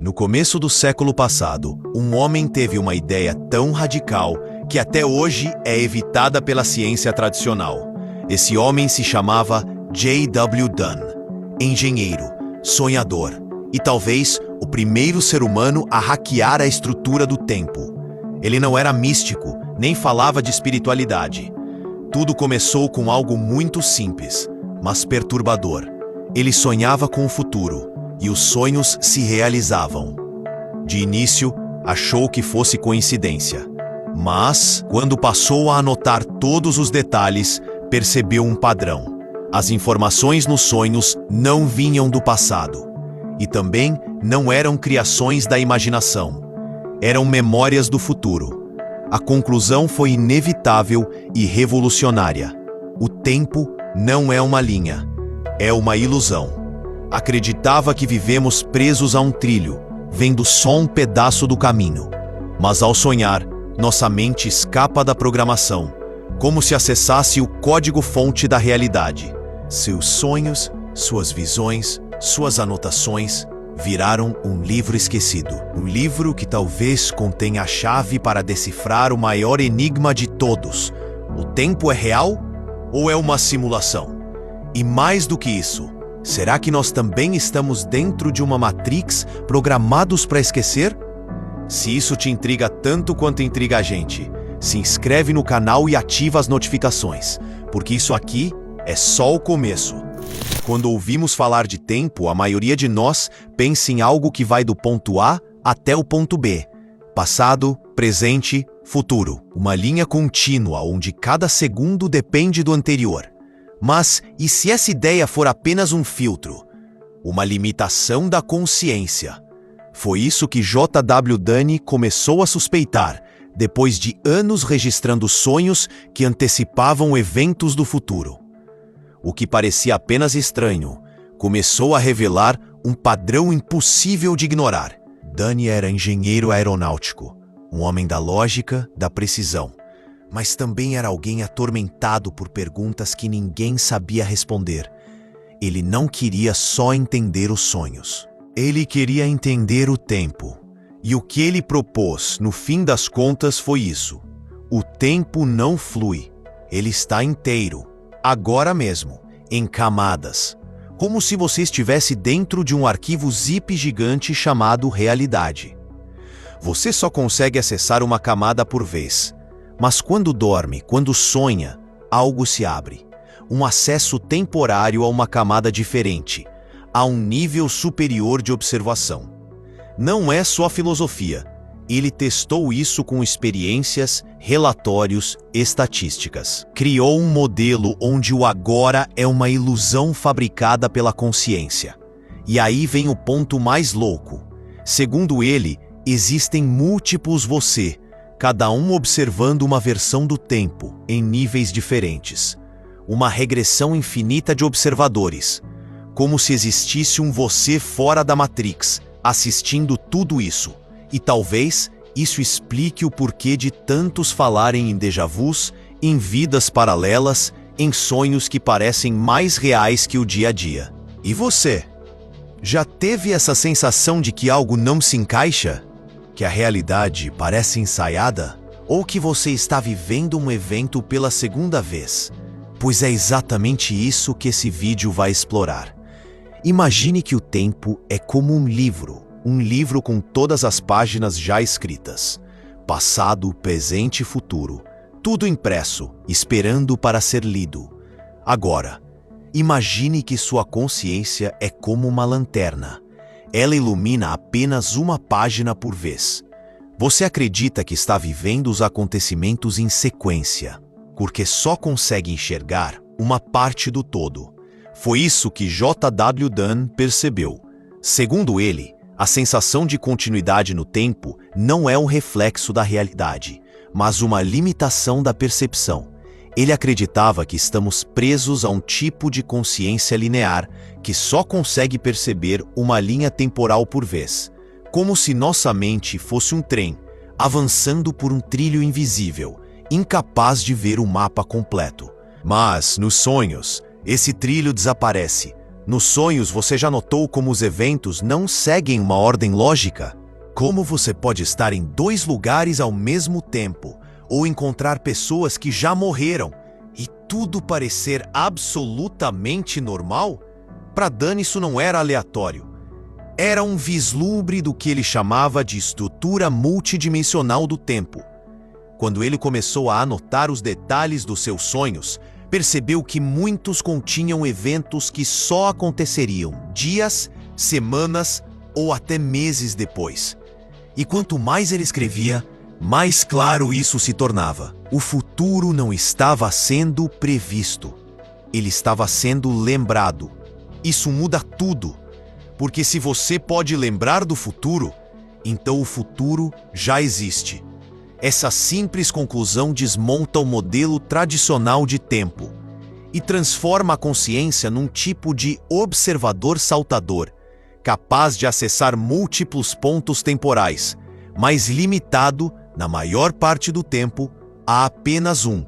No começo do século passado, um homem teve uma ideia tão radical que até hoje é evitada pela ciência tradicional. Esse homem se chamava J.W. Dunn, engenheiro, sonhador e talvez o primeiro ser humano a hackear a estrutura do tempo. Ele não era místico, nem falava de espiritualidade. Tudo começou com algo muito simples, mas perturbador. Ele sonhava com o futuro, e os sonhos se realizavam. De início, achou que fosse coincidência. Mas, quando passou a anotar todos os detalhes, percebeu um padrão. As informações nos sonhos não vinham do passado. E também não eram criações da imaginação. Eram memórias do futuro. A conclusão foi inevitável e revolucionária. O tempo não é uma linha, é uma ilusão. Acreditava que vivemos presos a um trilho, vendo só um pedaço do caminho. Mas ao sonhar, nossa mente escapa da programação, como se acessasse o código-fonte da realidade. Seus sonhos, suas visões, suas anotações viraram um livro esquecido. Um livro que talvez contenha a chave para decifrar o maior enigma de todos. O tempo é real ou é uma simulação? E mais do que isso, será que nós também estamos dentro de uma Matrix programados para esquecer? Se isso te intriga tanto quanto intriga a gente, se inscreve no canal e ativa as notificações, porque isso aqui é só o começo. Quando ouvimos falar de tempo, a maioria de nós pensa em algo que vai do ponto A até o ponto B. Passado, presente, futuro. Uma linha contínua onde cada segundo depende do anterior. Mas, e se essa ideia for apenas um filtro? Uma limitação da consciência. Foi isso que J.W. Dunn começou a suspeitar, depois de anos registrando sonhos que antecipavam eventos do futuro. O que parecia apenas estranho, começou a revelar um padrão impossível de ignorar. Dunn era engenheiro aeronáutico, um homem da lógica, da precisão. Mas também era alguém atormentado por perguntas que ninguém sabia responder. Ele não queria só entender os sonhos. Ele queria entender o tempo. E o que ele propôs, no fim das contas, foi isso. O tempo não flui. Ele está inteiro, agora mesmo, em camadas. Como se você estivesse dentro de um arquivo zip gigante chamado realidade. Você só consegue acessar uma camada por vez. Mas quando dorme, quando sonha, algo se abre. Um acesso temporário a uma camada diferente, a um nível superior de observação. Não é só filosofia. Ele testou isso com experiências, relatórios, estatísticas. Criou um modelo onde o agora é uma ilusão fabricada pela consciência. E aí vem o ponto mais louco. Segundo ele, existem múltiplos você, cada um observando uma versão do tempo, em níveis diferentes. Uma regressão infinita de observadores, como se existisse um você fora da Matrix, assistindo tudo isso. E talvez isso explique o porquê de tantos falarem em déjà-vus, em vidas paralelas, em sonhos que parecem mais reais que o dia a dia. E você? Já teve essa sensação de que algo não se encaixa? Que a realidade parece ensaiada? Ou que você está vivendo um evento pela segunda vez? Pois é exatamente isso que esse vídeo vai explorar. Imagine que o tempo é como um livro com todas as páginas já escritas. Passado, presente e futuro. Tudo impresso, esperando para ser lido. Agora, imagine que sua consciência é como uma lanterna. Ela ilumina apenas uma página por vez. Você acredita que está vivendo os acontecimentos em sequência, porque só consegue enxergar uma parte do todo. Foi isso que J.W. Dunn percebeu. Segundo ele, a sensação de continuidade no tempo não é um reflexo da realidade, mas uma limitação da percepção. Ele acreditava que estamos presos a um tipo de consciência linear que só consegue perceber uma linha temporal por vez, como se nossa mente fosse um trem, avançando por um trilho invisível, incapaz de ver o mapa completo. Mas, nos sonhos, esse trilho desaparece. Nos sonhos, você já notou como os eventos não seguem uma ordem lógica? Como você pode estar em 2 lugares ao mesmo tempo, ou encontrar pessoas que já morreram, e tudo parecer absolutamente normal? Para Dan, isso não era aleatório. Era um vislumbre do que ele chamava de estrutura multidimensional do tempo. Quando ele começou a anotar os detalhes dos seus sonhos, percebeu que muitos continham eventos que só aconteceriam dias, semanas ou até meses depois. E quanto mais ele escrevia, mais claro isso se tornava. O futuro não estava sendo previsto. Ele estava sendo lembrado. Isso muda tudo, porque se você pode lembrar do futuro, então o futuro já existe. Essa simples conclusão desmonta o modelo tradicional de tempo e transforma a consciência num tipo de observador saltador, capaz de acessar múltiplos pontos temporais, mas limitado, na maior parte do tempo, a apenas um.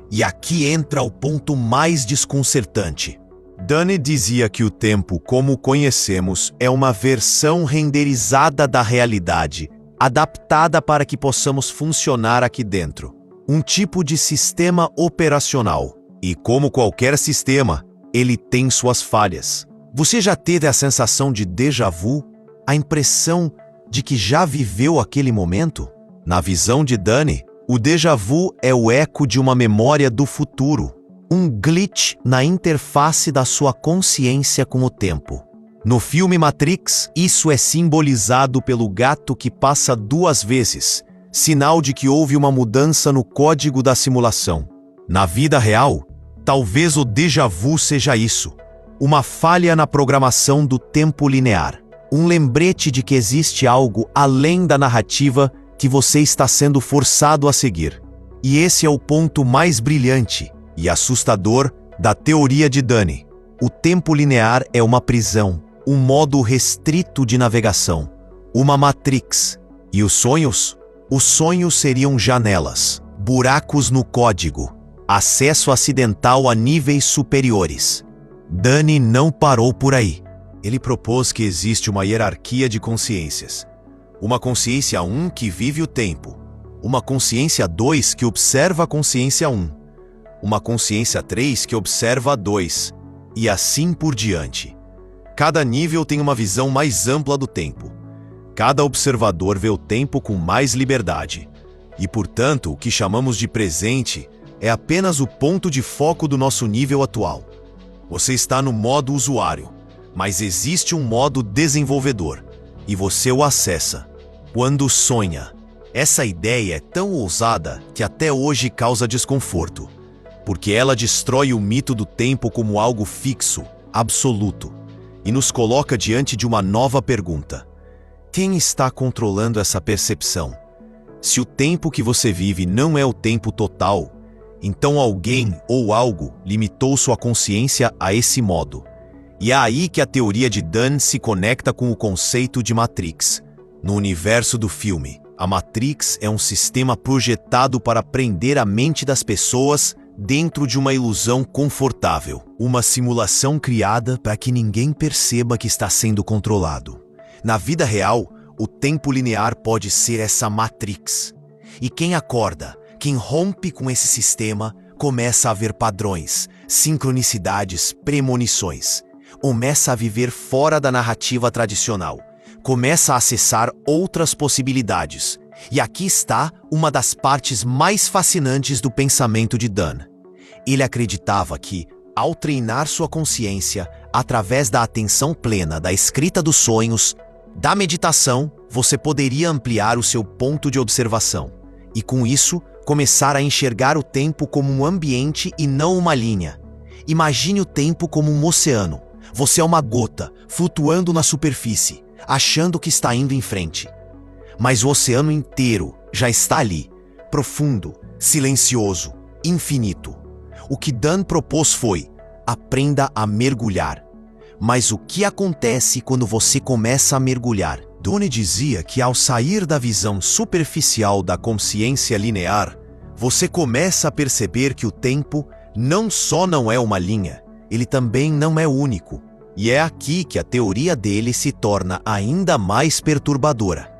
E aqui entra o ponto mais desconcertante. Dan dizia que o tempo, como o conhecemos, é uma versão renderizada da realidade, adaptada para que possamos funcionar aqui dentro. Um tipo de sistema operacional. E como qualquer sistema, ele tem suas falhas. Você já teve a sensação de déjà vu? A impressão de que já viveu aquele momento? Na visão de Dan, o déjà vu é o eco de uma memória do futuro. Um glitch na interface da sua consciência com o tempo. No filme Matrix, isso é simbolizado pelo gato que passa 2 vezes, sinal de que houve uma mudança no código da simulação. Na vida real, talvez o déjà vu seja isso, uma falha na programação do tempo linear, um lembrete de que existe algo além da narrativa que você está sendo forçado a seguir. E esse é o ponto mais brilhante e assustador da teoria de Dan. O tempo linear é uma prisão, um modo restrito de navegação, uma matrix. E os sonhos? Os sonhos seriam janelas, buracos no código, acesso acidental a níveis superiores. Dan não parou por aí. Ele propôs que existe uma hierarquia de consciências. Uma consciência 1 que vive o tempo, uma consciência 2 que observa a consciência 1, uma consciência 3 que observa a 2, e assim por diante. Cada nível tem uma visão mais ampla do tempo. Cada observador vê o tempo com mais liberdade. E, portanto, o que chamamos de presente é apenas o ponto de foco do nosso nível atual. Você está no modo usuário, mas existe um modo desenvolvedor, e você o acessa quando sonha. Essa ideia é tão ousada que até hoje causa desconforto, porque ela destrói o mito do tempo como algo fixo, absoluto, e nos coloca diante de uma nova pergunta. Quem está controlando essa percepção? Se o tempo que você vive não é o tempo total, então alguém ou algo limitou sua consciência a esse modo. E é aí que a teoria de Dan se conecta com o conceito de Matrix. No universo do filme, a Matrix é um sistema projetado para prender a mente das pessoas dentro de uma ilusão confortável. Uma simulação criada para que ninguém perceba que está sendo controlado. Na vida real, o tempo linear pode ser essa Matrix. E quem acorda, quem rompe com esse sistema, começa a ver padrões, sincronicidades, premonições. Começa a viver fora da narrativa tradicional. Começa a acessar outras possibilidades. E aqui está uma das partes mais fascinantes do pensamento de Dan. Ele acreditava que, ao treinar sua consciência através da atenção plena da escrita dos sonhos, da meditação, você poderia ampliar o seu ponto de observação. E com isso, começar a enxergar o tempo como um ambiente e não uma linha. Imagine o tempo como um oceano. Você é uma gota, flutuando na superfície, achando que está indo em frente. Mas o oceano inteiro já está ali, profundo, silencioso, infinito. O que Dan propôs foi: aprenda a mergulhar. Mas o que acontece quando você começa a mergulhar? Dan dizia que ao sair da visão superficial da consciência linear, você começa a perceber que o tempo não só não é uma linha, ele também não é único. E é aqui que a teoria dele se torna ainda mais perturbadora.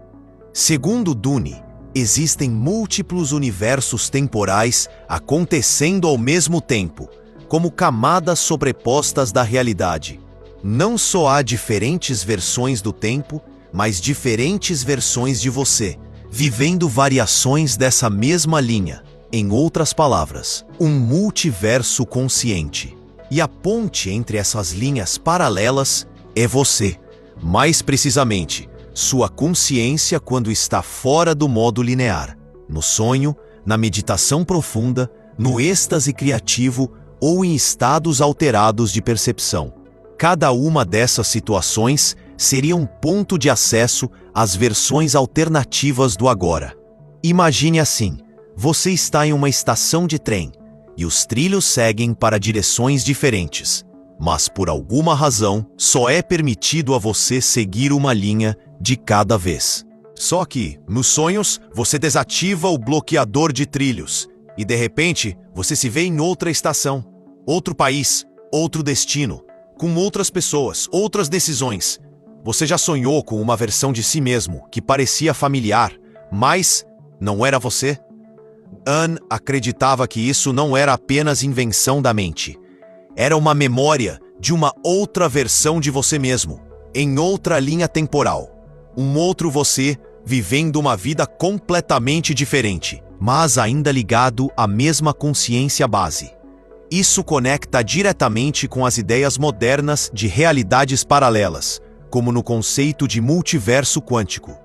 Segundo Dune, existem múltiplos universos temporais acontecendo ao mesmo tempo, como camadas sobrepostas da realidade. Não só há diferentes versões do tempo, mas diferentes versões de você, vivendo variações dessa mesma linha. Em outras palavras, um multiverso consciente. E a ponte entre essas linhas paralelas é você. Mais precisamente, sua consciência quando está fora do modo linear, no sonho, na meditação profunda, no êxtase criativo ou em estados alterados de percepção. Cada uma dessas situações seria um ponto de acesso às versões alternativas do agora. Imagine assim, você está em uma estação de trem e os trilhos seguem para direções diferentes, mas por alguma razão só é permitido a você seguir uma linha de cada vez. Só que, nos sonhos, você desativa o bloqueador de trilhos e de repente você se vê em outra estação, outro país, outro destino, com outras pessoas, outras decisões. Você já sonhou com uma versão de si mesmo que parecia familiar, mas não era você? Anne acreditava que isso não era apenas invenção da mente. Era uma memória de uma outra versão de você mesmo, em outra linha temporal. Um outro você vivendo uma vida completamente diferente, mas ainda ligado à mesma consciência base. Isso conecta diretamente com as ideias modernas de realidades paralelas, como no conceito de multiverso quântico.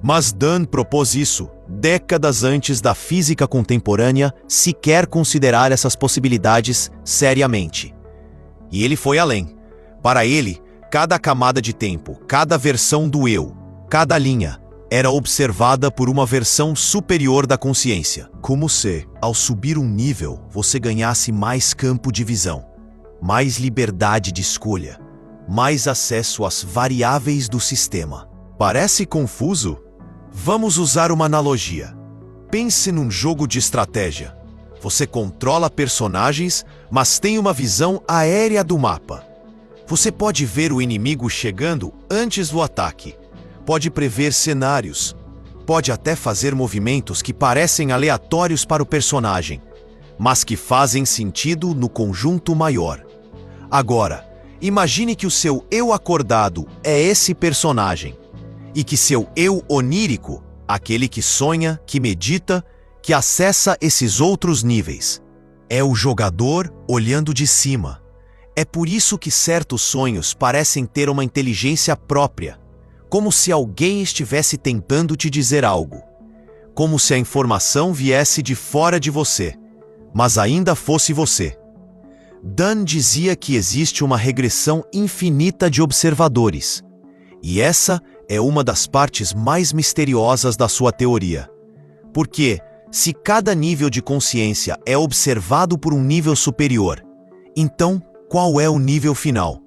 Mas Dune propôs isso décadas antes da física contemporânea sequer considerar essas possibilidades seriamente. E ele foi além. Para ele, cada camada de tempo, cada versão do eu, cada linha, era observada por uma versão superior da consciência. Como se, ao subir um nível, você ganhasse mais campo de visão, mais liberdade de escolha, mais acesso às variáveis do sistema. Parece confuso? Vamos usar uma analogia. Pense num jogo de estratégia. Você controla personagens, mas tem uma visão aérea do mapa. Você pode ver o inimigo chegando antes do ataque, pode prever cenários, pode até fazer movimentos que parecem aleatórios para o personagem, mas que fazem sentido no conjunto maior. Agora, imagine que o seu eu acordado é esse personagem, e que seu eu onírico, aquele que sonha, que medita, que acessa esses outros níveis, é o jogador olhando de cima. É por isso que certos sonhos parecem ter uma inteligência própria, como se alguém estivesse tentando te dizer algo, como se a informação viesse de fora de você, mas ainda fosse você. Dune dizia que existe uma regressão infinita de observadores, e essa é uma das partes mais misteriosas da sua teoria. Porque, se cada nível de consciência é observado por um nível superior, então qual é o nível final?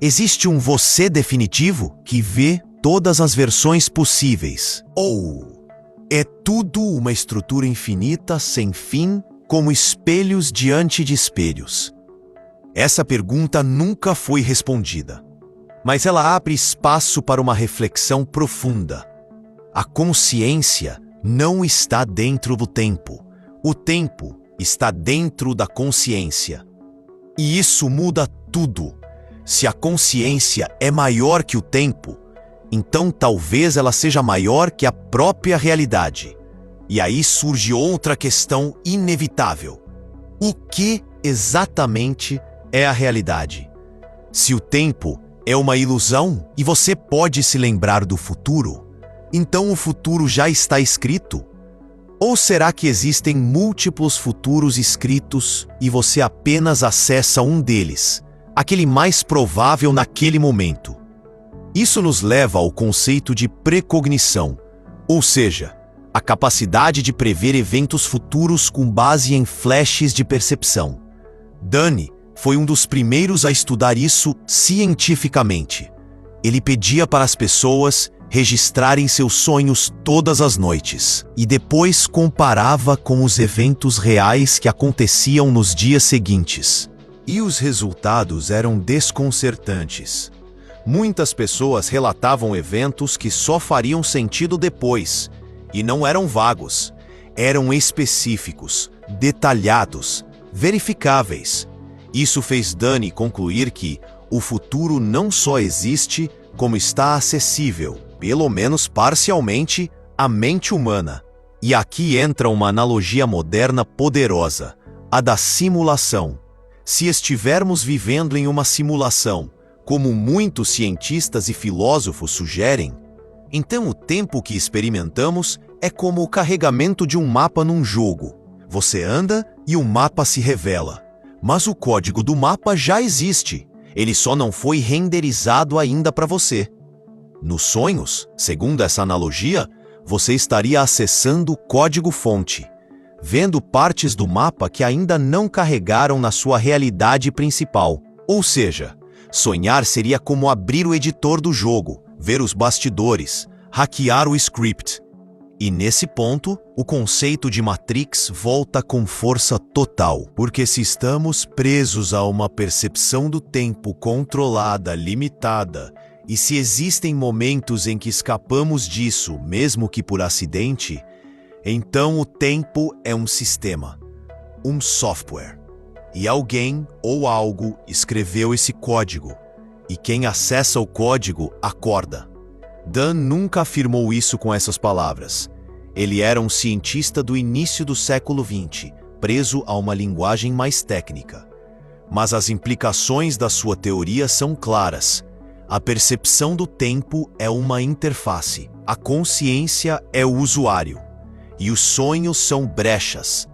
Existe um você definitivo que vê todas as versões possíveis? Ou é tudo uma estrutura infinita sem fim, como espelhos diante de espelhos? Essa pergunta nunca foi respondida, mas ela abre espaço para uma reflexão profunda. A consciência não está dentro do tempo. O tempo está dentro da consciência. E isso muda tudo. Se a consciência é maior que o tempo, então talvez ela seja maior que a própria realidade. E aí surge outra questão inevitável. O que exatamente é a realidade? Se o tempo é uma ilusão e você pode se lembrar do futuro, então o futuro já está escrito? Ou será que existem múltiplos futuros escritos e você apenas acessa um deles, aquele mais provável naquele momento? Isso nos leva ao conceito de precognição, ou seja, a capacidade de prever eventos futuros com base em flashes de percepção. Dune foi um dos primeiros a estudar isso cientificamente. Ele pedia para as pessoas registrarem seus sonhos todas as noites e depois comparava com os eventos reais que aconteciam nos dias seguintes. E os resultados eram desconcertantes. Muitas pessoas relatavam eventos que só fariam sentido depois, e não eram vagos, eram específicos, detalhados, verificáveis. Isso fez Dunne concluir que o futuro não só existe, como está acessível, pelo menos parcialmente, à mente humana. E aqui entra uma analogia moderna poderosa, a da simulação. Se estivermos vivendo em uma simulação, como muitos cientistas e filósofos sugerem, então o tempo que experimentamos é como o carregamento de um mapa num jogo. Você anda e o mapa se revela. Mas o código do mapa já existe. Ele só não foi renderizado ainda para você. Nos sonhos, segundo essa analogia, você estaria acessando o código-fonte, vendo partes do mapa que ainda não carregaram na sua realidade principal. Ou seja, sonhar seria como abrir o editor do jogo, ver os bastidores, hackear o script. E nesse ponto, o conceito de Matrix volta com força total, porque se estamos presos a uma percepção do tempo controlada, limitada, e se existem momentos em que escapamos disso, mesmo que por acidente, então o tempo é um sistema, um software. E alguém ou algo escreveu esse código, e quem acessa o código acorda. Dunne nunca afirmou isso com essas palavras. Ele era um cientista do início do século XX, preso a uma linguagem mais técnica. Mas as implicações da sua teoria são claras. A percepção do tempo é uma interface, a consciência é o usuário. E os sonhos são brechas.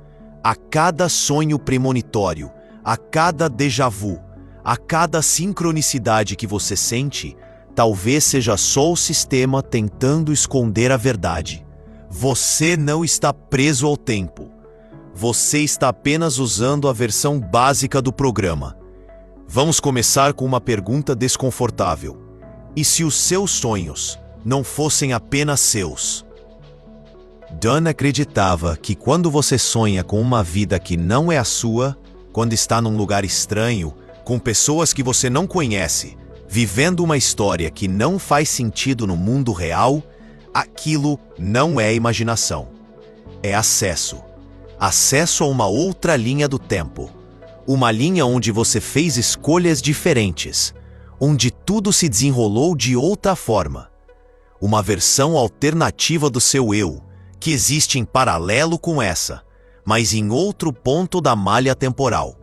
A cada sonho premonitório, a cada déjà vu, a cada sincronicidade que você sente, talvez seja só o sistema tentando esconder a verdade. Você não está preso ao tempo. Você está apenas usando a versão básica do programa. Vamos começar com uma pergunta desconfortável. E se os seus sonhos não fossem apenas seus? Dunne acreditava que quando você sonha com uma vida que não é a sua, quando está num lugar estranho, com pessoas que você não conhece, vivendo uma história que não faz sentido no mundo real, aquilo não é imaginação. É acesso. Acesso a uma outra linha do tempo. Uma linha onde você fez escolhas diferentes, onde tudo se desenrolou de outra forma. Uma versão alternativa do seu eu, que existe em paralelo com essa, mas em outro ponto da malha temporal.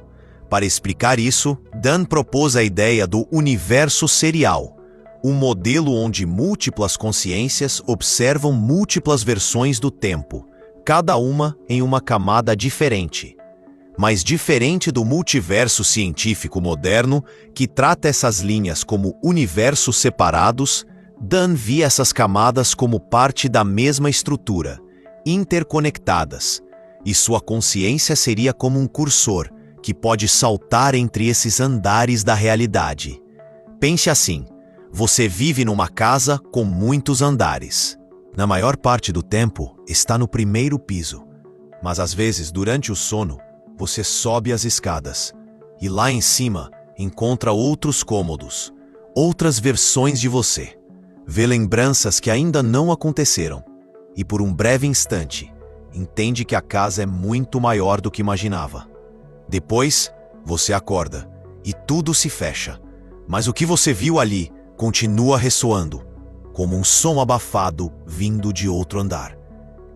Para explicar isso, Dunne propôs a ideia do universo serial, um modelo onde múltiplas consciências observam múltiplas versões do tempo, cada uma em uma camada diferente. Mas diferente do multiverso científico moderno, que trata essas linhas como universos separados, Dunne via essas camadas como parte da mesma estrutura, interconectadas, e sua consciência seria como um cursor, que pode saltar entre esses andares da realidade. Pense assim, você vive numa casa com muitos andares. Na maior parte do tempo, está no primeiro piso, mas às vezes, durante o sono, você sobe as escadas, e lá em cima, encontra outros cômodos, outras versões de você. Vê lembranças que ainda não aconteceram, e por um breve instante, entende que a casa é muito maior do que imaginava. Depois, você acorda e tudo se fecha, mas o que você viu ali continua ressoando, como um som abafado vindo de outro andar.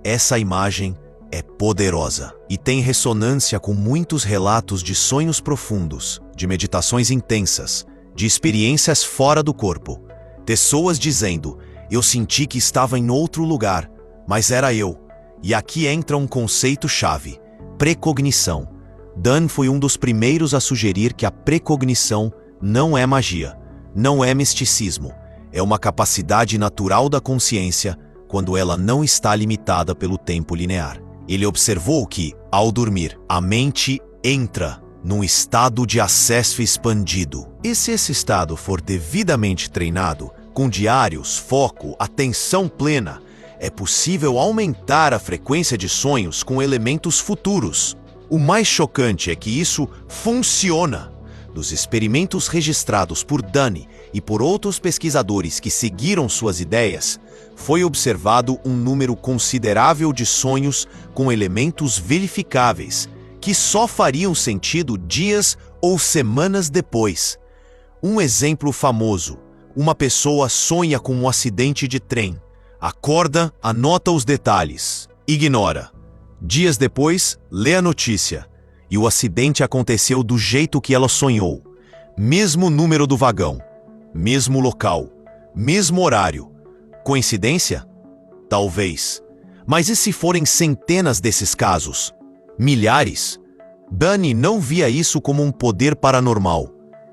Essa imagem é poderosa e tem ressonância com muitos relatos de sonhos profundos, de meditações intensas, de experiências fora do corpo. Pessoas dizendo, eu senti que estava em outro lugar, mas era eu. E aqui entra um conceito-chave, precognição. Dunne foi um dos primeiros a sugerir que a precognição não é magia, não é misticismo, é uma capacidade natural da consciência quando ela não está limitada pelo tempo linear. Ele observou que, ao dormir, a mente entra num estado de acesso expandido. E se esse estado for devidamente treinado, com diários, foco, atenção plena, é possível aumentar a frequência de sonhos com elementos futuros. O mais chocante é que isso funciona. Dos experimentos registrados por Dunne e por outros pesquisadores que seguiram suas ideias, foi observado um número considerável de sonhos com elementos verificáveis, que só fariam sentido dias ou semanas depois. Um exemplo famoso: uma pessoa sonha com um acidente de trem, acorda, anota os detalhes, ignora. Dias depois, lê a notícia, e o acidente aconteceu do jeito que ela sonhou. Mesmo número do vagão, mesmo local, mesmo horário. Coincidência? Talvez. Mas e se forem centenas desses casos? Milhares? Dunne não via isso como um poder paranormal.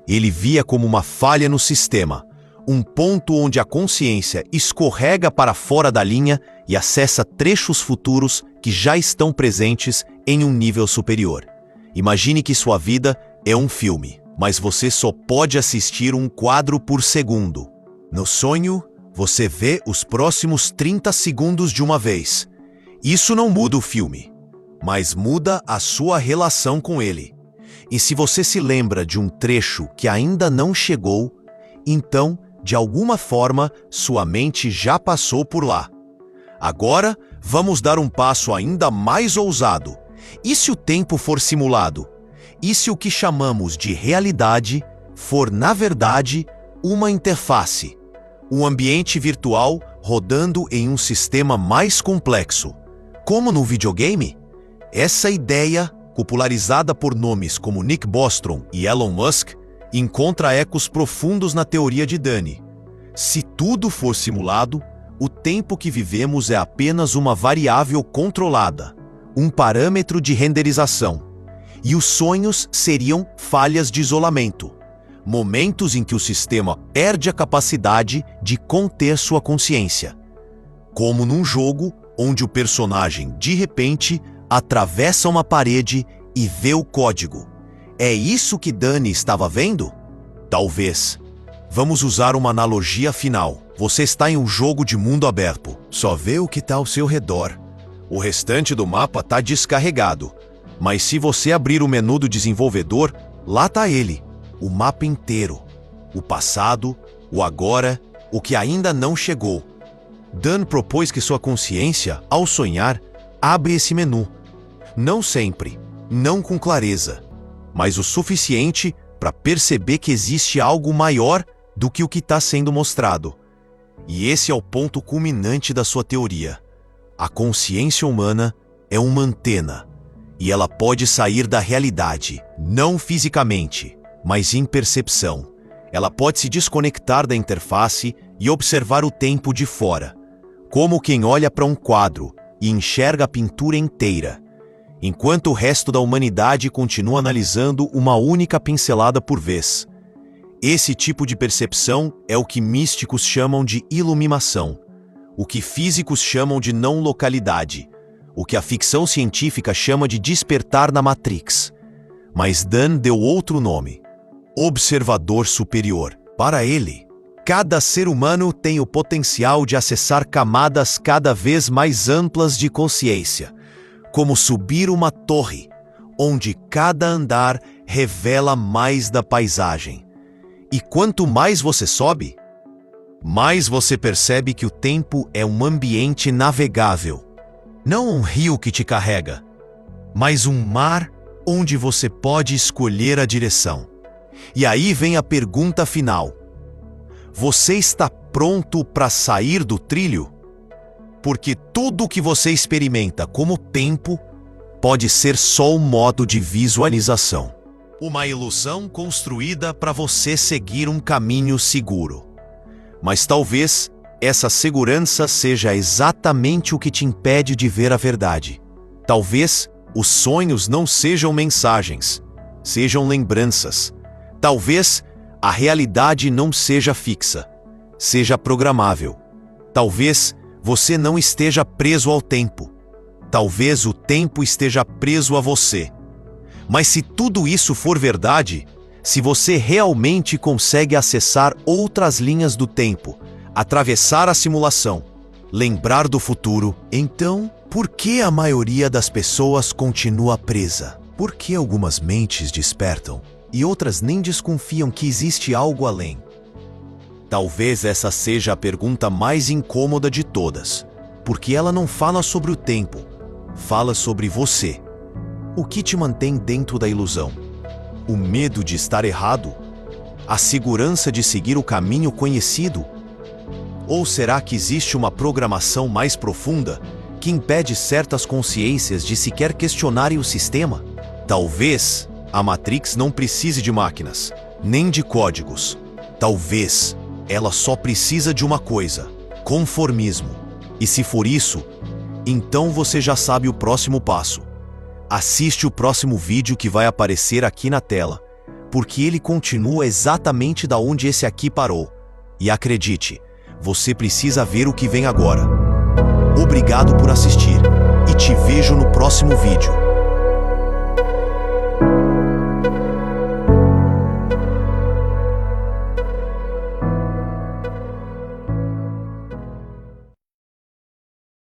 Ele via como uma falha no sistema, um ponto onde a consciência escorrega para fora da linha e acessa trechos futuros que já estão presentes em um nível superior. Imagine que sua vida é um filme, mas você só pode assistir um quadro por segundo. No sonho, você vê os próximos 30 segundos de uma vez. Isso não muda o filme, mas muda a sua relação com ele. E se você se lembra de um trecho que ainda não chegou, então, de alguma forma, sua mente já passou por lá. Agora, vamos dar um passo ainda mais ousado. E se o tempo for simulado? E se o que chamamos de realidade for, na verdade, uma interface? Um ambiente virtual rodando em um sistema mais complexo, como no videogame? Essa ideia, popularizada por nomes como Nick Bostrom e Elon Musk, encontra ecos profundos na teoria de Dunne. Se tudo for simulado, o tempo que vivemos é apenas uma variável controlada, um parâmetro de renderização. E os sonhos seriam falhas de isolamento, momentos em que o sistema perde a capacidade de conter sua consciência. Como num jogo onde o personagem, de repente, atravessa uma parede e vê o código. É isso que Dunne estava vendo? Talvez. Vamos usar uma analogia final. Você está em um jogo de mundo aberto. Só vê o que está ao seu redor. O restante do mapa está descarregado. Mas se você abrir o menu do desenvolvedor, lá está ele. O mapa inteiro. O passado, o agora, o que ainda não chegou. Dunne propôs que sua consciência, ao sonhar, abre esse menu. Não sempre, não com clareza, mas o suficiente para perceber que existe algo maior do que o que está sendo mostrado. E esse é o ponto culminante da sua teoria. A consciência humana é uma antena, e ela pode sair da realidade, não fisicamente, mas em percepção. Ela pode se desconectar da interface e observar o tempo de fora, como quem olha para um quadro e enxerga a pintura inteira, enquanto o resto da humanidade continua analisando uma única pincelada por vez. Esse tipo de percepção é o que místicos chamam de iluminação, o que físicos chamam de não localidade, o que a ficção científica chama de despertar na Matrix. Mas Dunne deu outro nome: observador superior. Para ele, cada ser humano tem o potencial de acessar camadas cada vez mais amplas de consciência, como subir uma torre, onde cada andar revela mais da paisagem. E quanto mais você sobe, mais você percebe que o tempo é um ambiente navegável. Não um rio que te carrega, mas um mar onde você pode escolher a direção. E aí vem a pergunta final: você está pronto para sair do trilho? Porque tudo o que você experimenta como tempo pode ser só um modo de visualização. Uma ilusão construída para você seguir um caminho seguro. Mas talvez essa segurança seja exatamente o que te impede de ver a verdade. Talvez os sonhos não sejam mensagens, sejam lembranças. Talvez a realidade não seja fixa, seja programável. Talvez você não esteja preso ao tempo. Talvez o tempo esteja preso a você. Mas se tudo isso for verdade, se você realmente consegue acessar outras linhas do tempo, atravessar a simulação, lembrar do futuro, então por que a maioria das pessoas continua presa? Por que algumas mentes despertam e outras nem desconfiam que existe algo além. Talvez essa seja a pergunta mais incômoda de todas, porque ela não fala sobre o tempo, fala sobre você. O que te mantém dentro da ilusão? O medo de estar errado? A segurança de seguir o caminho conhecido? Ou será que existe uma programação mais profunda que impede certas consciências de sequer questionarem o sistema? Talvez a Matrix não precise de máquinas, nem de códigos. Talvez ela só precisa de uma coisa: conformismo. E se for isso, então você já sabe o próximo passo. Assiste o próximo vídeo que vai aparecer aqui na tela, porque ele continua exatamente da onde esse aqui parou. E acredite, você precisa ver o que vem agora. Obrigado por assistir e te vejo no próximo vídeo.